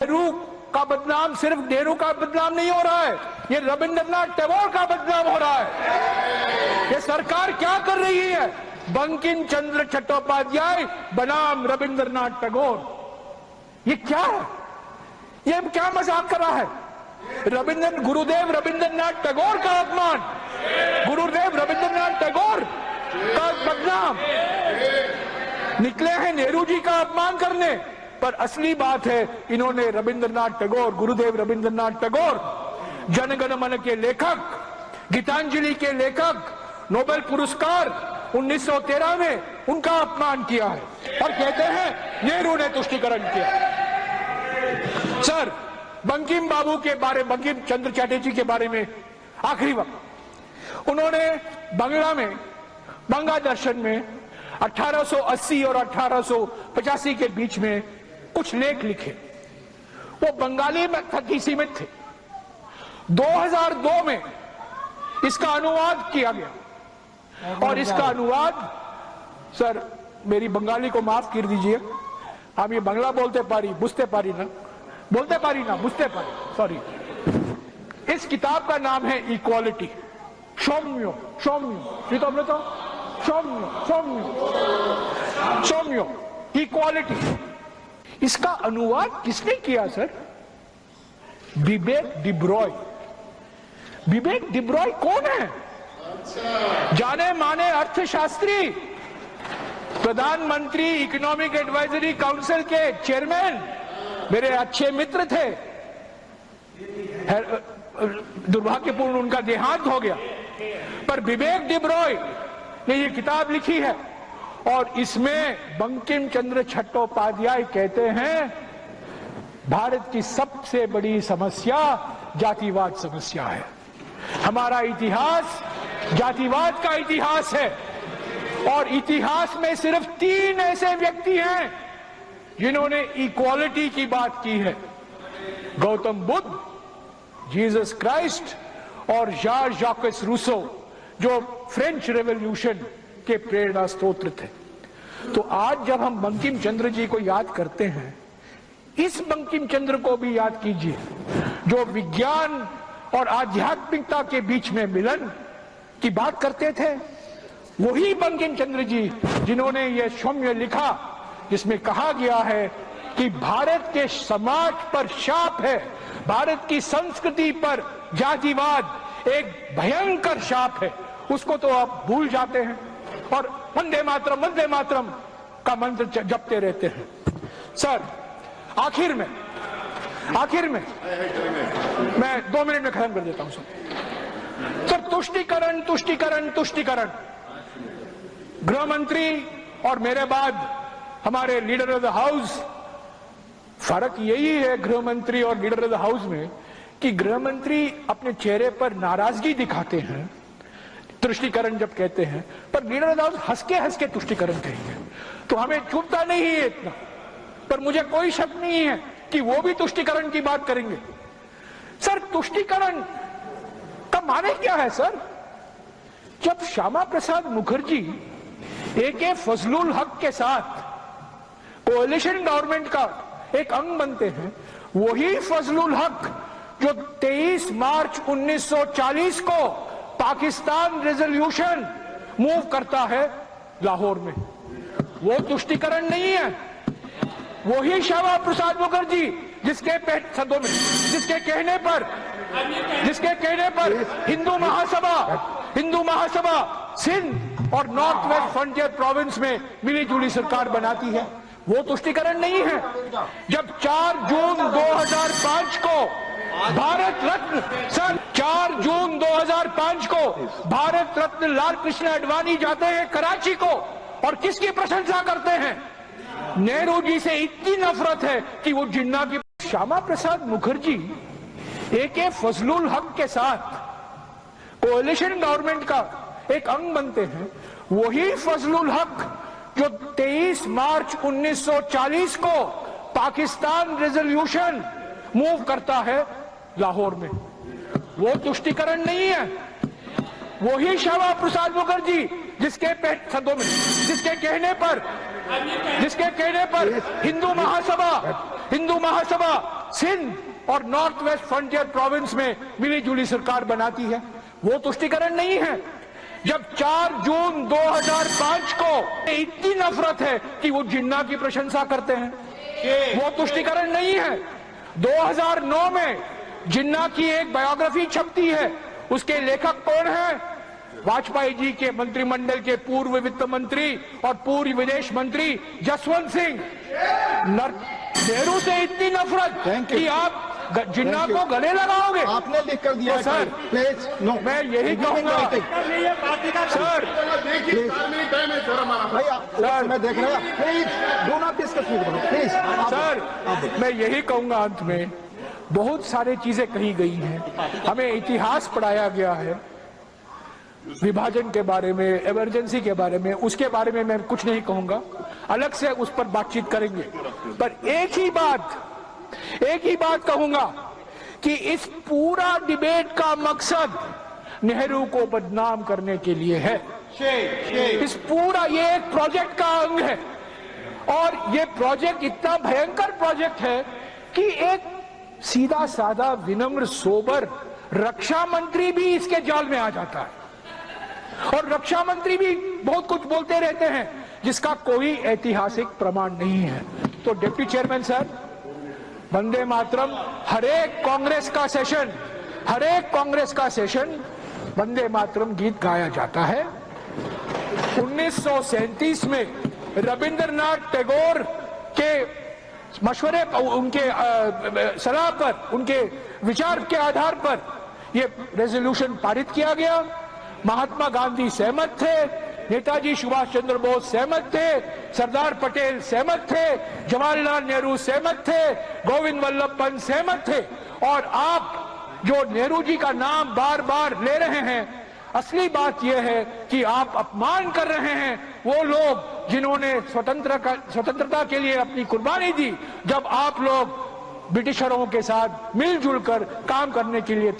नेहरू का बदनाम सिर्फ नेहरू का बदनाम नहीं हो रहा है, ये रविंद्रनाथ टैगोर का बदनाम हो रहा है। ये सरकार क्या कर रही है? बंकिम चंद्र चट्टोपाध्याय बनाम रविंद्रनाथ टैगोर, ये क्या है? ये क्या मजाक कर रहा है? गुरुदेव रविंद्रनाथ टैगोर का अपमान, गुरुदेव रविंद्रनाथ टैगोर का बदनाम, निकले हैं नेहरू जी का अपमान करने। पर असली बात है, इन्होंने रविंद्रनाथ टैगोर, गुरुदेव रविंद्रनाथ टैगोर, जनगण मन के लेखक, गीतांजलि के लेखक, नोबेल पुरस्कार 1913 में उनका अपमान किया है और कहते हैं नेहरू ने तुष्टीकरण किया। सर, बंकिम बाबू के बारे, बंकिम चंद्र चटर्जी के बारे में आखिरी वक्त उन्होंने बंगला में, बंगा दर्शन में 1880 और 1885 के बीच में कुछ लेख लिखे। वो बंगाली में तक ही सीमित थे। 2002 में इसका अनुवाद किया गया और इसका अनुवाद, सर मेरी बंगाली को माफ कर दीजिए, हम ये बंगला बोलते पारी बुझते पारी ना, बोलते पारी ना बुझते पारी, सॉरी। इस किताब का नाम है इक्वालिटी, सौम्यो, सौम्यो, ये तो हमने तो सौम्यो, सौम्यो, सौम्यो, इक्वालिटी। इसका अनुवाद किसने किया सर? विवेक डिब्रॉय। विवेक डिब्रॉय कौन है? जाने माने अर्थशास्त्री, प्रधानमंत्री इकोनॉमिक एडवाइजरी काउंसिल के चेयरमैन, मेरे अच्छे मित्र थे। दुर्भाग्यपूर्ण उनका देहांत हो गया, पर विवेक डिब्रॉय ने ये किताब लिखी है और इसमें बंकिम चंद्र चट्टोपाध्याय कहते हैं भारत की सबसे बड़ी समस्या जातिवाद समस्या है। हमारा इतिहास जातिवाद का इतिहास है और इतिहास में सिर्फ 3 ऐसे व्यक्ति हैं जिन्होंने इक्वालिटी की बात की है, गौतम बुद्ध, जीसस क्राइस्ट और जॉर्ज जैकस रूसो, जो फ्रेंच रेवोल्यूशन के प्रेरणा स्रोत थे। तो आज जब हम बंकिम चंद्र जी को याद करते हैं, इस बंकिम चंद्र को भी याद कीजिए जो विज्ञान और आध्यात्मिकता के बीच में मिलन की बात करते थे। वही बंकिम चंद्र जी जिन्होंने यह सौम्य लिखा जिसमें कहा गया है कि भारत के समाज पर शाप है, भारत की संस्कृति पर जातिवाद एक भयंकर शाप है, उसको तो आप भूल जाते हैं और वंदे मातरम का मंत्र जपते रहते हैं। सर, आखिर में मैं 2 मिनट में खत्म कर देता हूं सर। तुष्टीकरण, तुष्टीकरण, तुष्टीकरण। गृह मंत्री और मेरे बाद हमारे लीडर ऑफ द हाउस, फर्क यही है गृह मंत्री और लीडर ऑफ द हाउस में कि गृह मंत्री अपने चेहरे पर नाराजगी दिखाते हैं तुष्टीकरण जब कहते हैं, पर लीडर ऑफ द हाउस हंस के तुष्टीकरण कहेंगे, तो हमें चुभता नहीं है इतना। पर मुझे कोई शक नहीं है कि वो भी तुष्टीकरण की बात करेंगे। सर, तुष्टीकरण का माने क्या है सर? जब श्यामा प्रसाद मुखर्जी AK फजलुल हक के साथ कोएलिशन गवर्नमेंट का एक अंग बनते हैं, वही फजलुल हक जो 23 मार्च 1940 को पाकिस्तान रेजोल्यूशन मूव करता है लाहौर में, वो तुष्टीकरण नहीं है। वही श्यामा प्रसाद मुखर्जी जिसके कहने पर हिंदू महासभा सिंध और नॉर्थ वेस्ट फ्रंटियर प्रोविंस में मिली जुली सरकार बनाती है, वो तुष्टीकरण नहीं है। जब 4 जून 2005 को भारत रत्न, सर 4 जून 2005 को भारत रत्न लाल कृष्ण आडवाणी जाते हैं कराची को और किसकी प्रशंसा करते हैं? नेहरू जी से इतनी नफरत है कि वो जिन्ना की। श्यामा प्रसाद मुखर्जी AK फजलुल हक के साथ कोएलिशन गवर्नमेंट का एक अंग बनते हैं, वही फजलुल हक जो 23 मार्च 1940 को पाकिस्तान रेजोल्यूशन मूव करता है लाहौर में, वो तुष्टीकरण नहीं है। वही श्यामा प्रसाद मुखर्जी जिसके कहने पर हिंदू महासभा सिंध और नॉर्थ वेस्ट फ्रंटियर प्रोविंस में मिली जुली सरकार बनाती है। वो तुष्टिकरण नहीं है। जब 4 जून 2005 को इतनी नफरत है कि वो जिन्ना की प्रशंसा करते हैं, वो तुष्टिकरण नहीं है। 2009 में जिन्ना की एक बायोग्राफी छपती है, उसके लेखक कौन है? वाजपेयी जी के मंत्रिमंडल के पूर्व वित्त मंत्री और पूर्व विदेश मंत्री जसवंत सिंह। नेहरू से इतनी नफरत कि आप जिन्ना को गले लगाओगे। आपने लिख कर दिया तो सर प्लीज नो, मैं यही कहूंगा सर, सर मैं देख रहा हूँ, please do not discuss please sir, मैं यही कहूंगा अंत में, बहुत सारी चीजें कही गई हैं, हमें इतिहास पढ़ाया गया है विभाजन के बारे में, इमरजेंसी के बारे में, उसके बारे में मैं कुछ नहीं कहूंगा, अलग से उस पर बातचीत करेंगे। पर एक ही बात कहूंगा कि इस पूरा डिबेट का मकसद नेहरू को बदनाम करने के लिए है। इस पूरा ये एक प्रोजेक्ट का अंग है और ये प्रोजेक्ट इतना भयंकर प्रोजेक्ट है कि एक सीधा साधा विनम्र सोबर रक्षा मंत्री भी इसके जाल में आ जाता है और रक्षा मंत्री भी बहुत कुछ बोलते रहते हैं जिसका कोई ऐतिहासिक प्रमाण नहीं है। तो deputy chairman sir, Vande Mataram हर एक कांग्रेस का सेशन वंदे मातरम गीत गाया जाता है। 1937 में रविंद्रनाथ टैगोर के मशवरे, उनके सलाह पर, उनके विचार के आधार पर यह रेजोल्यूशन पारित किया गया। महात्मा गांधी सहमत थे, नेताजी सुभाष चंद्र बोस सहमत थे, सरदार पटेल सहमत थे, जवाहरलाल नेहरू सहमत थे, गोविंद वल्लभ पंत सहमत थे। और आप जो नेहरू जी का नाम बार बार ले रहे हैं, असली बात यह है कि आप अपमान कर रहे हैं वो लोग जिन्होंने स्वतंत्रता के लिए अपनी कुर्बानी दी, जब आप लोग ब्रिटिशरों के साथ मिलजुल कर काम करने के लिए